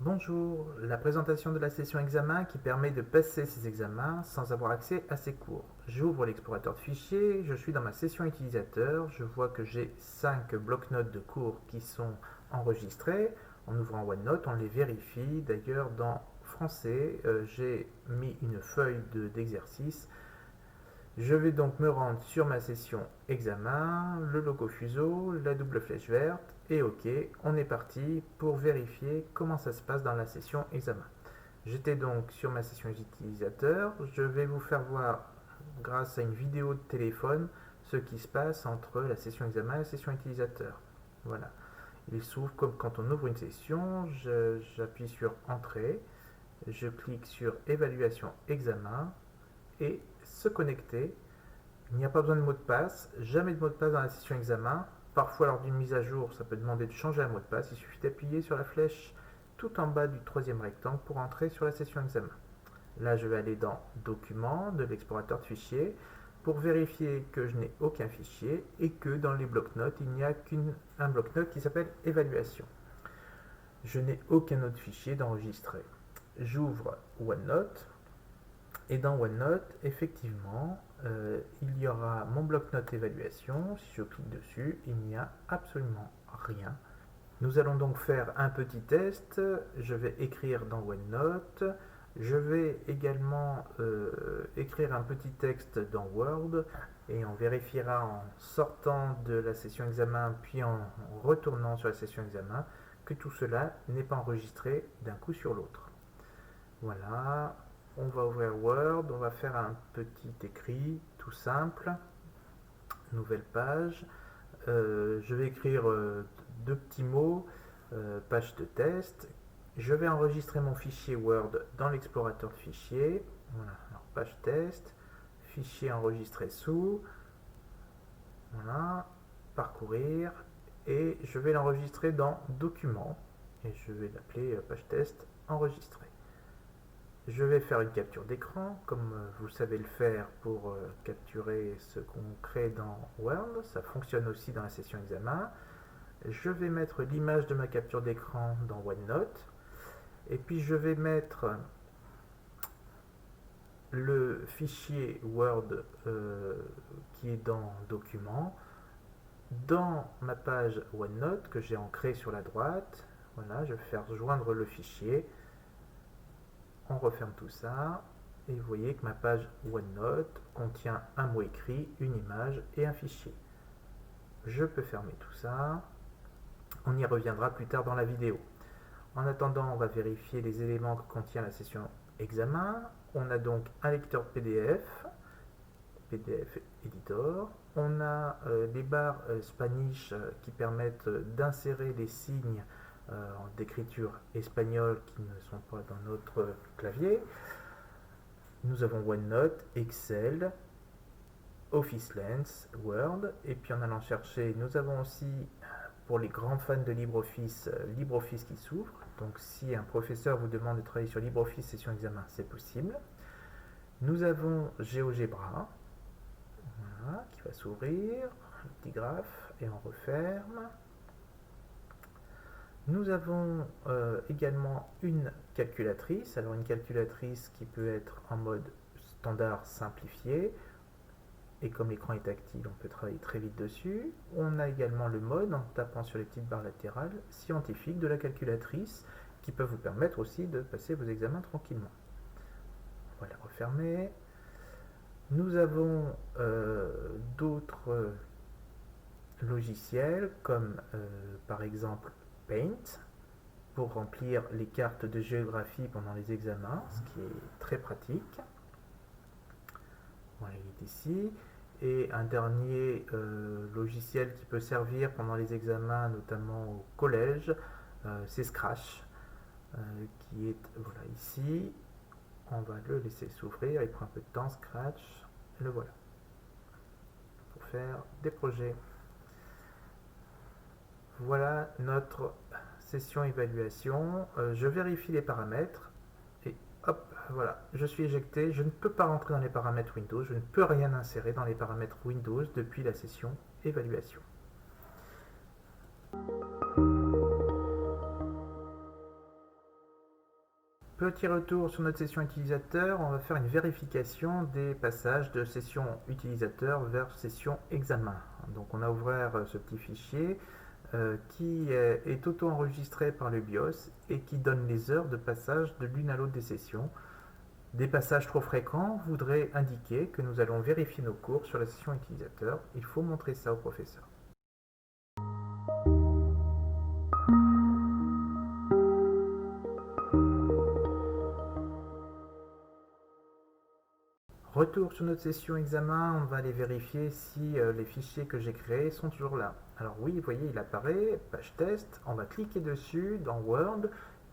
Bonjour, la présentation de la session examen qui permet de passer ses examens sans avoir accès à ses cours. J'ouvre l'explorateur de fichiers, je suis dans ma session utilisateur, je vois que j'ai 5 blocs-notes de cours qui sont enregistrés. En ouvrant OneNote, on les vérifie. D'ailleurs, dans français, j'ai mis une feuille d'exercice. Je vais donc me rendre sur ma session examen, le logo fuseau, la double flèche verte et OK. On est parti pour vérifier comment ça se passe dans la session examen. J'étais donc sur ma session utilisateur. Je vais vous faire voir grâce à une vidéo de téléphone ce qui se passe entre la session examen et la session utilisateur. Voilà. Il s'ouvre comme quand on ouvre une session. J'appuie sur Entrée. Je clique sur Évaluation examen et se connecter. Il n'y a pas besoin de mot de passe, jamais de mot de passe dans la session examen. Parfois, lors d'une mise à jour, ça peut demander de changer un mot de passe. Il suffit d'appuyer sur la flèche tout en bas du troisième rectangle pour entrer sur la session examen. Là, je vais aller dans Documents de l'explorateur de fichiers pour vérifier que je n'ai aucun fichier et que dans les blocs-notes, il n'y a qu'un bloc-notes qui s'appelle Évaluation. Je n'ai aucun autre fichier d'enregistré. J'ouvre OneNote. Et dans OneNote, effectivement, il y aura mon bloc-notes évaluation. Si je clique dessus, il n'y a absolument rien. Nous allons donc faire un petit test. Je vais écrire dans OneNote. Je vais également écrire un petit texte dans Word et on vérifiera en sortant de la session examen puis en retournant sur la session examen que tout cela n'est pas enregistré d'un coup sur l'autre. Voilà. On va ouvrir Word, on va faire un petit écrit tout simple, nouvelle page. Je vais écrire deux petits mots, page de test. Je vais enregistrer mon fichier Word dans l'explorateur de fichiers. Voilà, alors page test, fichier enregistré sous. Voilà, parcourir. Et je vais l'enregistrer dans Documents. Et je vais l'appeler page test enregistré. Je vais faire une capture d'écran, comme vous savez le faire pour capturer ce qu'on crée dans Word. Ça fonctionne aussi dans la session examen. Je vais mettre l'image de ma capture d'écran dans OneNote. Et puis je vais mettre le fichier Word qui est dans Documents dans ma page OneNote que j'ai ancrée sur la droite. Voilà, je vais faire joindre le fichier. On referme tout ça et vous voyez que ma page OneNote contient un mot écrit, une image et un fichier. Je peux fermer tout ça. On y reviendra plus tard dans la vidéo. En attendant, on va vérifier les éléments que contient la session examen. On a donc un lecteur PDF, PDF Editor. On a les barres Spanish qui permettent d'insérer des signes d'écriture espagnole qui ne sont pas dans notre clavier. Nous avons OneNote, Excel, Office Lens, Word, et puis en allant chercher, nous avons aussi, pour les grands fans de LibreOffice, LibreOffice qui s'ouvre. Donc si un professeur vous demande de travailler sur LibreOffice session examen, c'est possible. Nous avons GeoGebra, voilà, qui va s'ouvrir, le petit graphe, et on referme. Nous avons également une calculatrice, alors une calculatrice qui peut être en mode standard simplifié, et comme l'écran est tactile, on peut travailler très vite dessus. On a également le mode, en tapant sur les petites barres latérales, scientifique de la calculatrice, qui peut vous permettre aussi de passer vos examens tranquillement. On va la refermer. Nous avons d'autres logiciels, comme par exemple Paint, pour remplir les cartes de géographie pendant les examens, ce qui est très pratique. Voilà, il est ici. Et un dernier logiciel qui peut servir pendant les examens, notamment au collège, c'est Scratch, qui est voilà, ici. On va le laisser s'ouvrir, il prend un peu de temps, Scratch, et le voilà, pour faire des projets. Voilà notre session évaluation. Je vérifie les paramètres et hop, voilà, je suis éjecté. Je ne peux pas rentrer dans les paramètres Windows, je ne peux rien insérer dans les paramètres Windows depuis la session évaluation. Petit retour sur notre session utilisateur, on va faire une vérification des passages de session utilisateur vers session examen. Donc on a ouvert ce petit fichier qui est auto-enregistré par le BIOS et qui donne les heures de passage de l'une à l'autre des sessions. Des passages trop fréquents voudraient indiquer que nous allons vérifier nos cours sur la session utilisateur. Il faut montrer ça au professeur. Retour sur notre session examen, on va aller vérifier si les fichiers que j'ai créés sont toujours là. Alors oui, vous voyez, il apparaît, page test, on va cliquer dessus dans Word,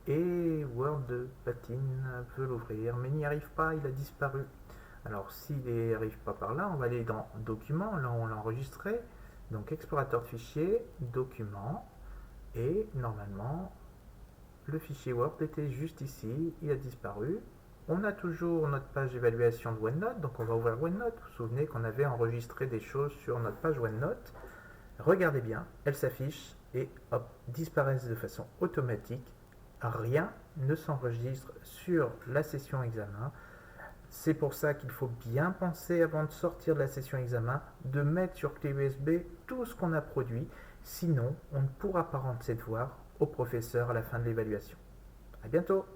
et Word patine, veut l'ouvrir, mais n'y arrive pas, il a disparu. Alors s'il n'y arrive pas par là, on va aller dans Documents, là où on l'a enregistré, donc Explorateur de fichiers, Documents, et normalement, le fichier Word était juste ici, il a disparu. On a toujours notre page d'évaluation de OneNote, donc on va ouvrir OneNote. Vous vous souvenez qu'on avait enregistré des choses sur notre page OneNote. Regardez bien, elles s'affichent et hop, disparaissent de façon automatique. Rien ne s'enregistre sur la session examen. C'est pour ça qu'il faut bien penser avant de sortir de la session examen, de mettre sur clé USB tout ce qu'on a produit. Sinon, on ne pourra pas rendre ses devoirs au professeur à la fin de l'évaluation. À bientôt!